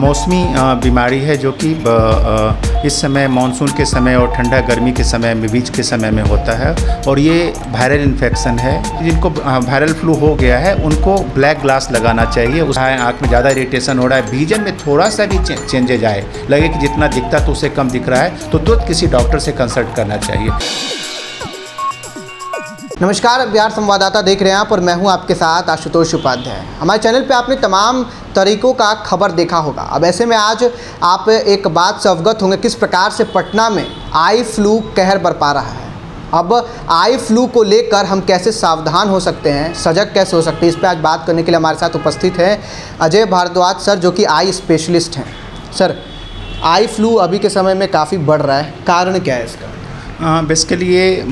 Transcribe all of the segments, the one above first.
मौसमी बीमारी है जो कि इस समय मानसून के समय और ठंडा गर्मी के समय में बीच के समय में होता है और ये वायरल इन्फेक्शन है। जिनको वायरल फ्लू हो गया है उनको ब्लैक ग्लास लगाना चाहिए। उस आँख में ज़्यादा इरिटेशन हो रहा है, विजन में थोड़ा सा भी चेंजेज आए, लगे कि जितना दिखता तो उससे कम दिख रहा है, तो तुरंत किसी डॉक्टर से कंसल्ट करना चाहिए। नमस्कार, बिहार संवाददाता देख रहे हैं आप और मैं हूं आपके साथ आशुतोष उपाध्याय। हमारे चैनल पे आपने तमाम तरीकों का खबर देखा होगा। अब ऐसे में आज आप एक बात से अवगत होंगे किस प्रकार से पटना में आई फ्लू कहर बरपा रहा है। अब आई फ्लू को लेकर हम कैसे सावधान हो सकते हैं, सजग कैसे हो सकते हैं, इस पर आज बात करने के लिए हमारे साथ उपस्थित है अजय भारद्वाज सर, जो कि आई स्पेशलिस्ट हैं। सर, आई फ्लू अभी के समय में काफ़ी बढ़ रहा है, कारण क्या है इसका? बेसिकली ये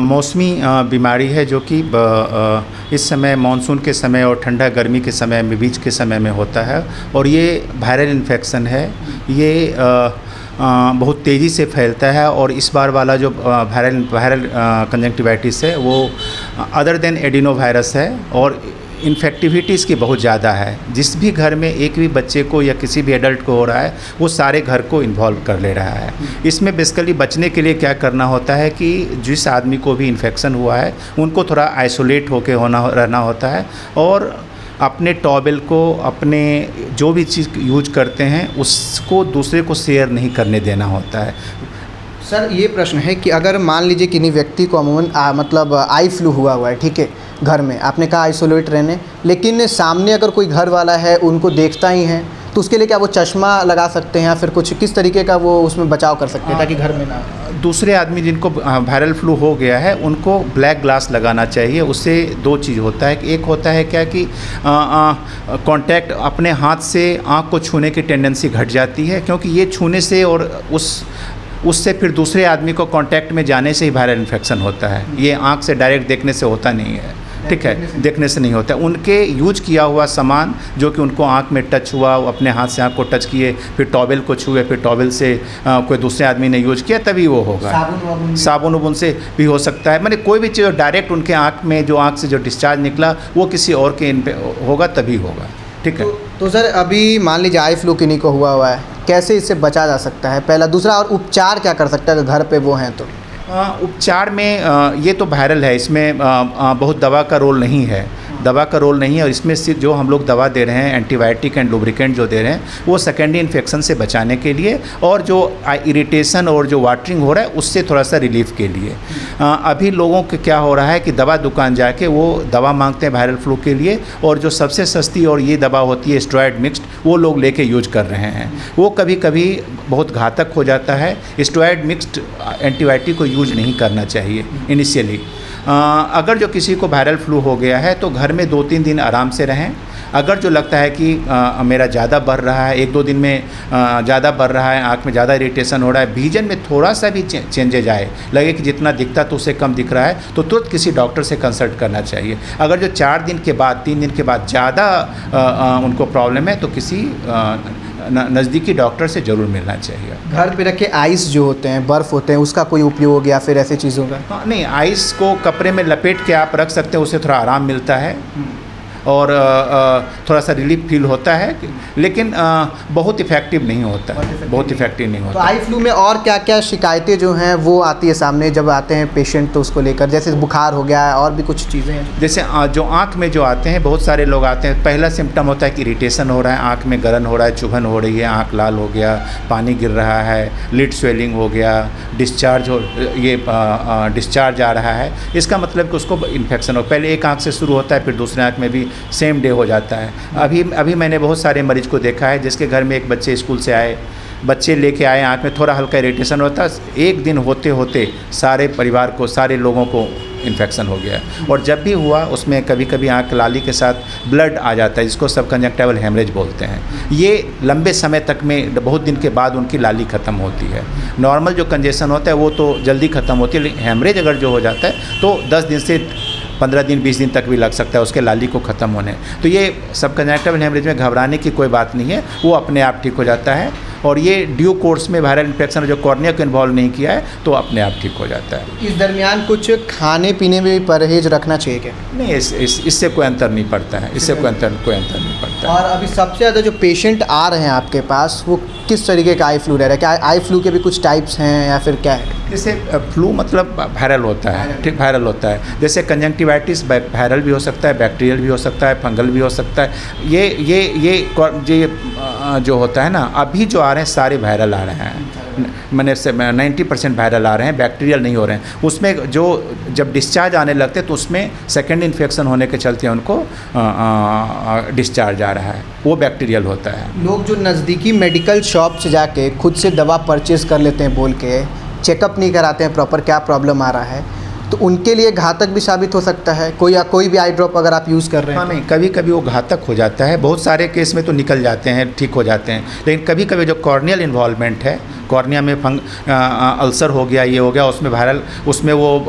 मौसमी बीमारी है जो कि इस समय मानसून के समय और ठंडा गर्मी के समय में बीच के समय में होता है और ये वायरल इन्फेक्शन है। ये बहुत तेज़ी से फैलता है और इस बार वाला जो वायरल कंजंक्टिवाइटिस है वो अदर देन एडिनो वायरस है और इन्फेक्टिविटी इसकी बहुत ज़्यादा है। जिस भी घर में एक भी बच्चे को या किसी भी एडल्ट को हो रहा है वो सारे घर को इन्वॉल्व कर ले रहा है। इसमें बेसिकली बचने के लिए क्या करना होता है कि जिस आदमी को भी इन्फेक्शन हुआ है उनको थोड़ा आइसोलेट होकर रहना होता है और अपने टॉवेल को, अपने जो भी चीज़ यूज करते हैं उसको दूसरे को शेयर नहीं करने देना होता है। सर, ये प्रश्न है कि अगर मान लीजिए किन्हीं व्यक्ति को अमूमन मतलब आई फ्लू हुआ है, ठीक है, घर में आपने कहा आइसोलेट रहने, लेकिन सामने अगर कोई घर वाला है उनको देखता ही है तो उसके लिए क्या वो चश्मा लगा सकते हैं या फिर कुछ किस तरीके का वो उसमें बचाव कर सकते हैं ताकि घर में ना? दूसरे आदमी जिनको वायरल फ्लू हो गया है उनको ब्लैक ग्लास लगाना चाहिए। उससे दो चीज़ होता है। एक होता है क्या कि कांटेक्ट, अपने हाथ से आँख को छूने की टेंडेंसी घट जाती है, क्योंकि ये छूने से और उससे फिर दूसरे आदमी को कांटेक्ट में जाने से ही वायरल इन्फेक्शन होता है। ये आँख से डायरेक्ट देखने से होता नहीं है, ठीक है, देखने से नहीं होता है। उनके यूज किया हुआ सामान जो कि उनको आँख में टच हुआ, अपने हाथ से आँख को टच किए, फिर टॉवेल को छुए, फिर टॉवेल से कोई दूसरे आदमी ने यूज किया तभी वो होगा। साबुन उबुन से भी हो सकता है, माने कोई भी चीज़ डायरेक्ट उनके आँख में जो आँख से जो डिस्चार्ज निकला वो किसी और के इन पे होगा तभी होगा, ठीक है। तो सर, अभी मान लीजिए आई फ्लू किन्हीं को हुआ है, कैसे इससे बचा जा सकता है, पहला? दूसरा, और उपचार क्या कर सकता है अगर घर पे वो हैं तो? उपचार में ये तो वायरल है, इसमें बहुत दवा का रोल नहीं है, और इसमें सिर्फ जो हम लोग दवा दे रहे हैं एंटीबायोटिक एंड लुब्रिकेंट जो दे रहे हैं वो सेकेंडरी इन्फेक्शन से बचाने के लिए और जो इरिटेशन और जो वाटरिंग हो रहा है उससे थोड़ा सा रिलीफ के लिए। अभी लोगों को क्या हो रहा है कि दवा दुकान जाके वो दवा मांगते हैं वायरल फ्लू के लिए, और जो सबसे सस्ती और ये दवा होती है स्टेरॉयड मिक्स्ड, वो लोग लेके यूज कर रहे हैं। वो कभी कभी बहुत घातक हो जाता है। स्टेरॉयड मिक्स्ड एंटीबायोटिक को यूज नहीं करना चाहिए इनिशियली। अगर जो किसी को वायरल फ्लू हो गया है तो घर में 2-3 दिन आराम से रहें। अगर जो लगता है कि मेरा ज़्यादा बढ़ रहा है, 1-2 दिन में ज़्यादा बढ़ रहा है, आँख में ज़्यादा इरिटेशन हो रहा है, विजन में थोड़ा सा भी चेंजेज आए, लगे कि जितना दिखता तो उससे कम दिख रहा है, तो तुरंत किसी डॉक्टर से कंसल्ट करना चाहिए। अगर जो 4 दिन के बाद, 3 दिन के बाद ज़्यादा उनको प्रॉब्लम है तो किसी नज़दीकी डॉक्टर से ज़रूर मिलना चाहिए। घर पे रखे आइस जो होते हैं, बर्फ़ होते हैं, उसका कोई उपयोग या फिर ऐसी चीज़ों का? नहीं, आइस को कपड़े में लपेट के आप रख सकते हैं, उससे थोड़ा आराम मिलता है और थोड़ा सा रिलीफ फील होता है, लेकिन बहुत इफ़ेक्टिव नहीं होता है, तो आई फ्लू में और क्या क्या शिकायतें जो हैं वो आती है सामने जब आते हैं पेशेंट तो उसको लेकर? जैसे बुखार हो गया है और भी कुछ चीज़ें हैं। जैसे जो आँख में जो आते हैं, बहुत सारे लोग आते हैं, पहला सिम्टम होता है कि इरिटेशन हो रहा है, आँख में गलन हो रहा है, चुभन हो रही है, आँख लाल हो गया, पानी गिर रहा है, लिड स्वेलिंग हो गया, डिस्चार्ज आ रहा है। इसका मतलब कि उसको इन्फेक्शन हो, पहले एक आँख से शुरू होता है, फिर दूसरे आँख में भी सेम डे हो जाता है। अभी मैंने बहुत सारे मरीज को देखा है जिसके घर में एक बच्चे स्कूल से आए, बच्चे लेके आए, आँख में थोड़ा हल्का इरिटेशन होता है, एक दिन होते होते सारे परिवार को, सारे लोगों को इन्फेक्शन हो गया। और जब भी हुआ उसमें कभी कभी आँख लाली के साथ ब्लड आ जाता है, जिसको सब कंजक्टिवल हेमरेज बोलते हैं। ये लंबे समय तक में, बहुत दिन के बाद उनकी लाली ख़त्म होती है। नॉर्मल जो कंजेशन होता है वो तो जल्दी ख़त्म होती है, लेकिन हेमरेज अगर जो हो जाता है तो 10 दिन से 15 दिन 20 दिन तक भी लग सकता है उसके लाली को ख़त्म होने। तो ये सब कंजक्टिवल हेमरेज में घबराने की कोई बात नहीं है, वो अपने आप ठीक हो जाता है। और ये ड्यू कोर्स में वायरल इन्फेक्शन जो कॉर्निया को इन्वॉल्व नहीं किया है तो अपने आप ठीक हो जाता है। इस दरमियान कुछ खाने पीने में भी परहेज रखना चाहिए क्या? नहीं, इससे कोई अंतर नहीं पड़ता है, इससे कोई अंतर नहीं पड़ता है। और अभी सबसे ज़्यादा जो पेशेंट आ रहे हैं आपके पास वो किस तरीके का आई फ्लू रह रहा है? क्या आई फ्लू के भी कुछ टाइप्स हैं या फिर क्या है? जैसे फ्लू मतलब वायरल होता है, ठीक, वायरल होता है। जैसे कंजंक्टिवाइटिस वायरल भी हो सकता है, बैक्टीरियल भी हो सकता है, फंगल भी हो सकता है। ये जो होता है ना, अभी जो आ रहे हैं सारे वायरल आ रहे हैं, मैंने से 90% वायरल आ रहे हैं, बैक्टीरियल नहीं हो रहे हैं। उसमें जो जब डिस्चार्ज आने लगते हैं तो उसमें सेकेंड इन्फेक्शन होने के चलते उनको डिस्चार्ज आ रहा है, वो बैक्टीरियल होता है। लोग जो नज़दीकी मेडिकल शॉप से जाके खुद से दवा परचेज़ कर लेते हैं बोल के, चेकअप नहीं कराते हैं प्रॉपर क्या प्रॉब्लम आ रहा है, तो उनके लिए घातक भी साबित हो सकता है कोई भी आई ड्रॉप अगर आप यूज़ कर रहे हैं। हाँ, नहीं, कभी कभी वो घातक हो जाता है। बहुत सारे केस में तो निकल जाते हैं, ठीक हो जाते हैं, लेकिन कभी कभी जो कॉर्नियल इन्वॉल्वमेंट है, कॉर्निया में अल्सर हो गया, ये हो गया, उसमें वायरल, उसमें वो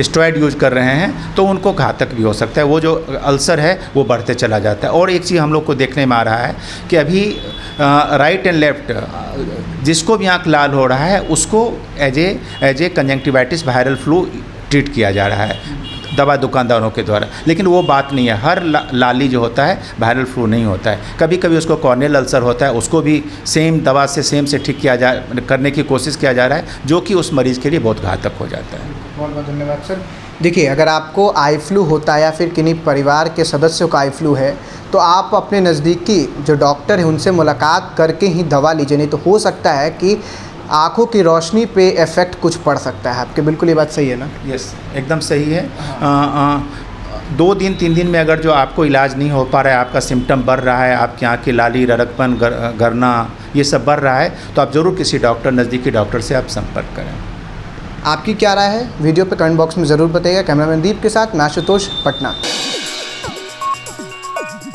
स्टेरॉइड यूज कर रहे हैं तो उनको घातक भी हो सकता है। वो जो अल्सर है वो बढ़ते चला जाता है। और एक चीज़ हम लोग को देखने में आ रहा है कि अभी राइट एंड लेफ्ट जिसको भी आँख लाल हो रहा है उसको as a conjunctivitis viral flu treat किया जा रहा है दवा दुकानदारों के द्वारा, लेकिन वो बात नहीं है। हर लाली जो होता है वायरल फ्लू नहीं होता है। कभी कभी उसको कॉर्नियल अल्सर होता है, उसको भी सेम दवा से सेम ठीक करने की कोशिश किया जा रहा है, जो कि उस मरीज़ के लिए बहुत घातक हो जाता है। बहुत बहुत धन्यवाद सर। देखिए, अगर आपको आई फ्लू होता है या फिर किन्हीं परिवार के सदस्यों का आई फ्लू है तो आप अपने नज़दीकी जो डॉक्टर हैं उनसे मुलाकात करके ही दवा लीजिए, नहीं तो हो सकता है कि आँखों की रोशनी पे इफ़ेक्ट कुछ पड़ सकता है आपके। बिल्कुल ये बात सही है ना? यस, एकदम सही है। 2 दिन 3 दिन में अगर जो आपको इलाज नहीं हो पा रहा है, आपका सिम्टम बढ़ रहा है, आपकी आँख की लाली, ररकपन, गरना, ये सब बढ़ रहा है, तो आप ज़रूर किसी डॉक्टर, नज़दीकी डॉक्टर से आप संपर्क करें। आपकी क्या राय है वीडियो पे कमेंट बॉक्स में ज़रूर बताइएगा। कैमरामैन दीप के साथ मैं आशुतोष, पटना।